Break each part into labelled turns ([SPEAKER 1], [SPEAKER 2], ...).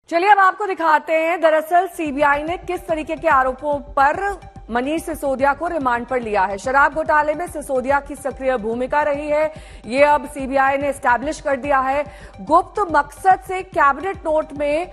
[SPEAKER 1] चलिए अब आपको दिखाते हैं दरअसल सीबीआई ने किस तरीके के आरोपों पर मनीष सिसोदिया को रिमांड पर लिया है। शराब घोटाले में सिसोदिया की सक्रिय भूमिका रही है, ये अब सीबीआई ने एस्टैब्लिश कर दिया है। गुप्त मकसद से कैबिनेट नोट में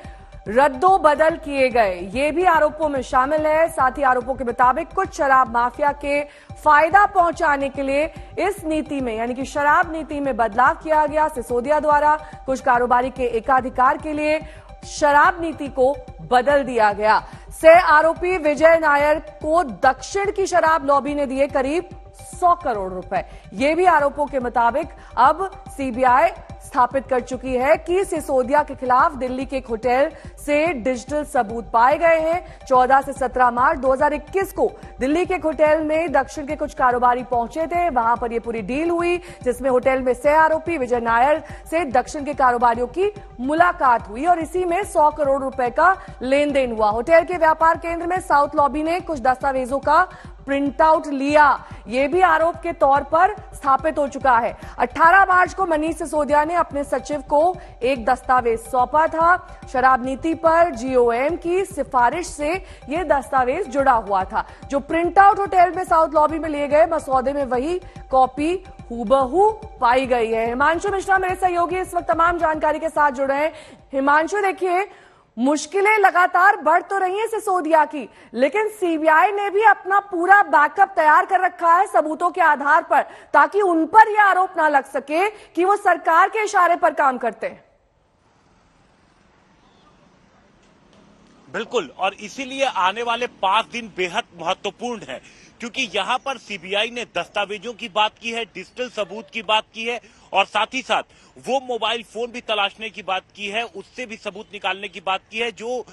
[SPEAKER 1] रद्दो बदल किए गए, ये भी आरोपों में शामिल है। साथ ही आरोपों के मुताबिक कुछ शराब माफिया के फायदा पहुंचाने के लिए इस नीति में यानी कि शराब नीति में बदलाव किया गया। सिसोदिया द्वारा कुछ कारोबारी के एकाधिकार के लिए शराब नीति को बदल दिया गया। सह आरोपी विजय नायर को दक्षिण की शराब लॉबी ने दिए करीब 100 करोड़ रुपए। ये भी आरोपों के मुताबिक अब सीबीआई स्थापित कर चुकी है कि सिसोदिया के खिलाफ दिल्ली के एक होटल से डिजिटल सबूत पाए गए हैं। 14 से 17 मार्च 2021 को दिल्ली के एक होटल में दक्षिण के कुछ कारोबारी पहुंचे थे। वहां पर यह पूरी डील हुई जिसमें होटल में सह आरोपी विजय नायर से दक्षिण के कारोबारियों की मुलाकात हुई और इसी में 100 करोड़ रुपए का लेन देन हुआ। होटल के व्यापार केंद्र में साउथ लॉबी ने कुछ दस्तावेजों का प्रिंट आउट लिया, यह भी आरोप के तौर पर स्थापित हो चुका है। 18 मार्च को मनीष सिसोदिया ने अपने सचिव को एक दस्तावेज सौंपा था। शराब नीति पर जीओएम की सिफारिश से यह दस्तावेज जुड़ा हुआ था। जो प्रिंट आउट होटल में साउथ लॉबी में लिए गए मसौदे में वही कॉपी हूबहू पाई गई है। हिमांशु मिश्रा मेरे सहयोगी इस वक्त तमाम जानकारी के साथ जुड़े हैं। हिमांशु, देखिए मुश्किलें लगातार बढ़ तो रही हैं सिसोदिया की, लेकिन सीबीआई ने भी अपना पूरा बैकअप तैयार कर रखा है सबूतों के आधार पर, ताकि उन पर यह आरोप ना लग सके कि वो सरकार के इशारे पर काम करते हैं।
[SPEAKER 2] बिल्कुल, और इसीलिए आने वाले 5 दिन बेहद महत्वपूर्ण है, क्योंकि यहां पर सीबीआई ने दस्तावेजों की बात की है, डिजिटल सबूत की बात की है और साथ ही साथ वो मोबाइल फोन भी तलाशने की बात की है, उससे भी सबूत निकालने की बात की है जो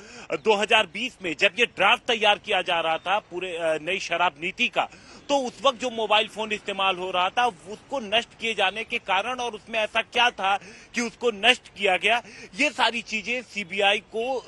[SPEAKER 2] 2020 में जब ये ड्राफ्ट तैयार किया जा रहा था पूरे नई शराब नीति का, तो उस वक्त जो मोबाइल फोन इस्तेमाल हो रहा था उसको नष्ट किए जाने के कारण और उसमें ऐसा क्या था कि उसको नष्ट किया गया, ये सारी चीजें सीबीआई को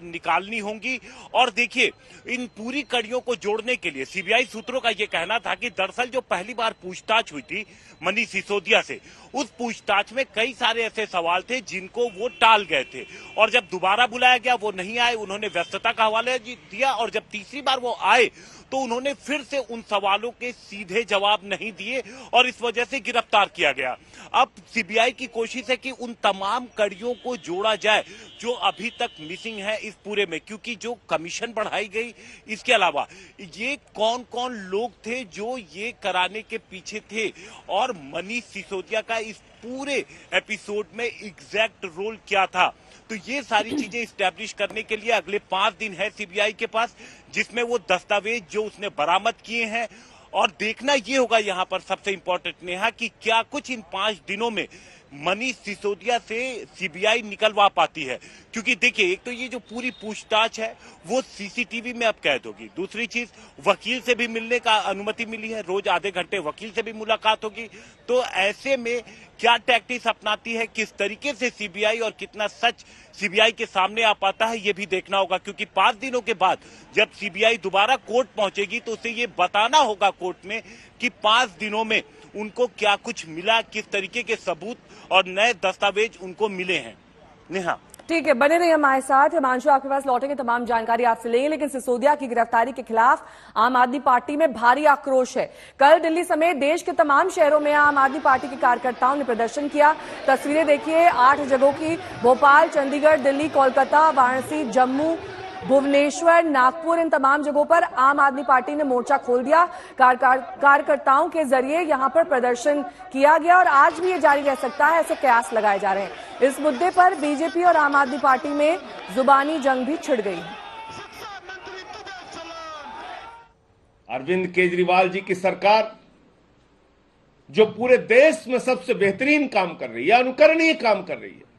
[SPEAKER 2] निकालनी होंगी। और देखिए, इन पूरी कड़ियों को जोड़ने के लिए सीबीआई सूत्रों का यह कहना था कि दरअसल जो पहली बार पूछताछ हुई थी मनीष सिसोदिया से, उस पूछताछ में कई सारे ऐसे सवाल थे जिनको वो टाल गए थे और जब दोबारा बुलाया गया वो नहीं आए, उन्होंने व्यस्तता का हवाला दिया और जब तीसरी बार वो आए तो उन्होंने फिर से उन सवालों के सीधे जवाब नहीं दिए और इस वजह से गिरफ्तार किया गया। अब सीबीआई की कोशिश है कि उन तमाम कड़ियों को जोड़ा जाए जो अभी तक मिसिंग है इस पूरे में, क्योंकि जो कमीशन बढ़ाई गई, इसके अलावा ये कौन कौन लोग थे जो ये कराने के पीछे थे और मनीष सिसोदिया का इस पूरे एपिसोड में एग्जैक्ट रोल क्या था, तो ये सारी चीजें इस्टेब्लिश करने के लिए अगले 5 दिन है सीबीआई के पास, जिसमें वो दस्तावेज जो उसने बरामद किए हैं और देखना ये होगा यहाँ पर सबसे इंपॉर्टेंट नेहा कि क्या कुछ इन 5 दिनों में मनीष सिसोदिया से सीबीआई निकलवा पाती है, क्योंकि देखिए एक तो ये जो पूरी पूछताछ है वो सीसीटीवी में अब कैद होगी, दूसरी चीज वकील से भी मिलने का अनुमति मिली है, रोज आधे घंटे वकील से भी मुलाकात होगी। तो ऐसे में क्या टैक्टिक्स अपनाती है, किस तरीके से सीबीआई और कितना सच सीबीआई के सामने आ पाता है, ये भी देखना होगा, क्योंकि 5 दिनों के बाद जब सीबीआई दोबारा कोर्ट पहुंचेगी तो उसे ये बताना होगा कोर्ट में कि 5 दिनों में उनको क्या कुछ मिला, किस तरीके के सबूत और नए दस्तावेज उनको मिले हैं। नेहा,
[SPEAKER 1] ठीक है, बने रहिए हमारे साथ। हिमांशु, आपके पास लौटेंगे, तमाम जानकारी आपसे लेंगे, लेकिन सिसोदिया की गिरफ्तारी के खिलाफ आम आदमी पार्टी में भारी आक्रोश है। कल दिल्ली समेत देश के तमाम शहरों में आम आदमी पार्टी के कार्यकर्ताओं ने प्रदर्शन किया। तस्वीरें देखिए 8 जगहों की, भोपाल, चंडीगढ़, दिल्ली, कोलकाता, वाराणसी, जम्मू, भुवनेश्वर, नागपुर, इन तमाम जगहों पर आम आदमी पार्टी ने मोर्चा खोल दिया। कार्यकर्ताओं के जरिए यहां पर प्रदर्शन किया गया और आज भी ये जारी रह सकता है, ऐसे कयास लगाए जा रहे हैं। इस मुद्दे पर बीजेपी और आम आदमी पार्टी में जुबानी जंग भी छिड़ गई है।
[SPEAKER 3] अरविंद केजरीवाल जी की सरकार जो पूरे देश में सबसे बेहतरीन काम कर रही है, अनुकरणीय काम कर रही है,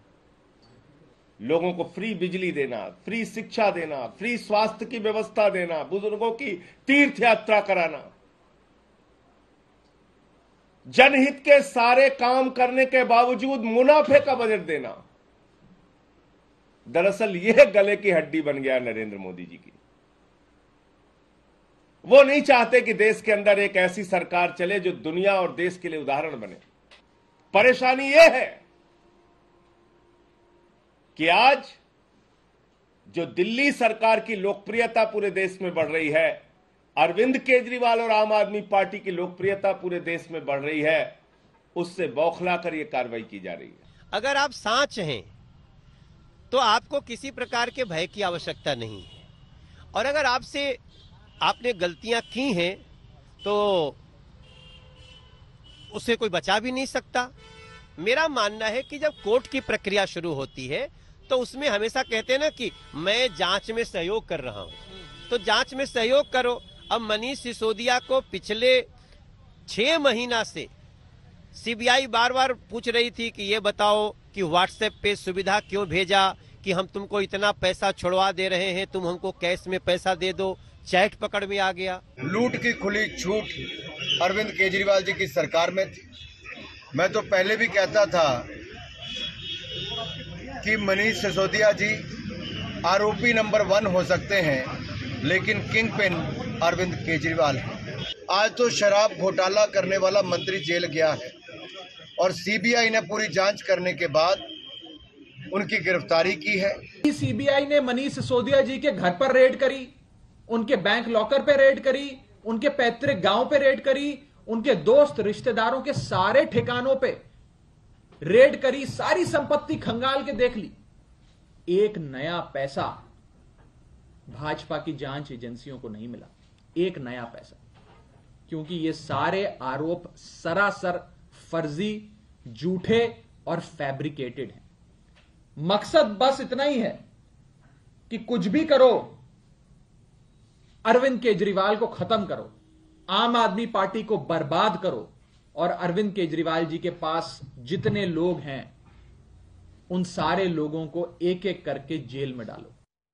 [SPEAKER 3] लोगों को फ्री बिजली देना, फ्री शिक्षा देना, फ्री स्वास्थ्य की व्यवस्था देना, बुजुर्गों की तीर्थ यात्रा कराना, जनहित के सारे काम करने के बावजूद मुनाफे का बजट देना, दरअसल यह गले की हड्डी बन गया नरेंद्र मोदी जी की। वो नहीं चाहते कि देश के अंदर एक ऐसी सरकार चले जो दुनिया और देश के लिए उदाहरण बने। परेशानी यह है कि आज जो दिल्ली सरकार की लोकप्रियता पूरे देश में बढ़ रही है, अरविंद केजरीवाल और आम आदमी पार्टी की लोकप्रियता पूरे देश में बढ़ रही है, उससे बौखला कर यह कार्रवाई की जा रही है।
[SPEAKER 4] अगर आप सांच हैं तो आपको किसी प्रकार के भय की आवश्यकता नहीं है, और अगर आपने गलतियां की हैं तो उससे कोई बचा भी नहीं सकता। मेरा मानना है कि जब कोर्ट की प्रक्रिया शुरू होती है तो उसमें हमेशा कहते हैं ना कि मैं जांच में सहयोग कर रहा हूं, तो जांच में सहयोग करो। अब मनीष सिसोदिया को पिछले 6 महीना से सीबीआई बार बार पूछ रही थी कि ये बताओ कि व्हाट्सएप पे सुविधा क्यों भेजा कि हम तुमको इतना पैसा छुड़वा दे रहे हैं, तुम हमको कैश में पैसा दे दो। चैट पकड़ में आ गया।
[SPEAKER 5] लूट की खुली छूट अरविंद केजरीवाल जी की सरकार में थी। मैं तो पहले भी कहता था कि मनीष सिसोदिया जी आरोपी नंबर 1 हो सकते हैं, लेकिन किंग पिन अरविंद केजरीवाल है। आज तो शराब घोटाला करने वाला मंत्री जेल गया है और सीबीआई ने पूरी जांच करने के बाद उनकी गिरफ्तारी की है।
[SPEAKER 6] सीबीआई ने मनीष सिसोदिया जी के घर पर रेड करी, उनके बैंक लॉकर पे रेड करी, उनके पैतृक गांव पे रेड करी, उनके दोस्त रिश्तेदारों के सारे ठिकानों पे रेड करी, सारी संपत्ति खंगाल के देख ली। एक नया पैसा भाजपा की जांच एजेंसियों को नहीं मिला, एक नया पैसा, क्योंकि ये सारे आरोप सरासर फर्जी, झूठे और फैब्रिकेटेड हैं। मकसद बस इतना ही है कि कुछ भी करो, अरविंद केजरीवाल को खत्म करो, आम आदमी पार्टी को बर्बाद करो और अरविंद केजरीवाल जी के पास जितने लोग हैं उन सारे लोगों को एक एक करके जेल में डालो।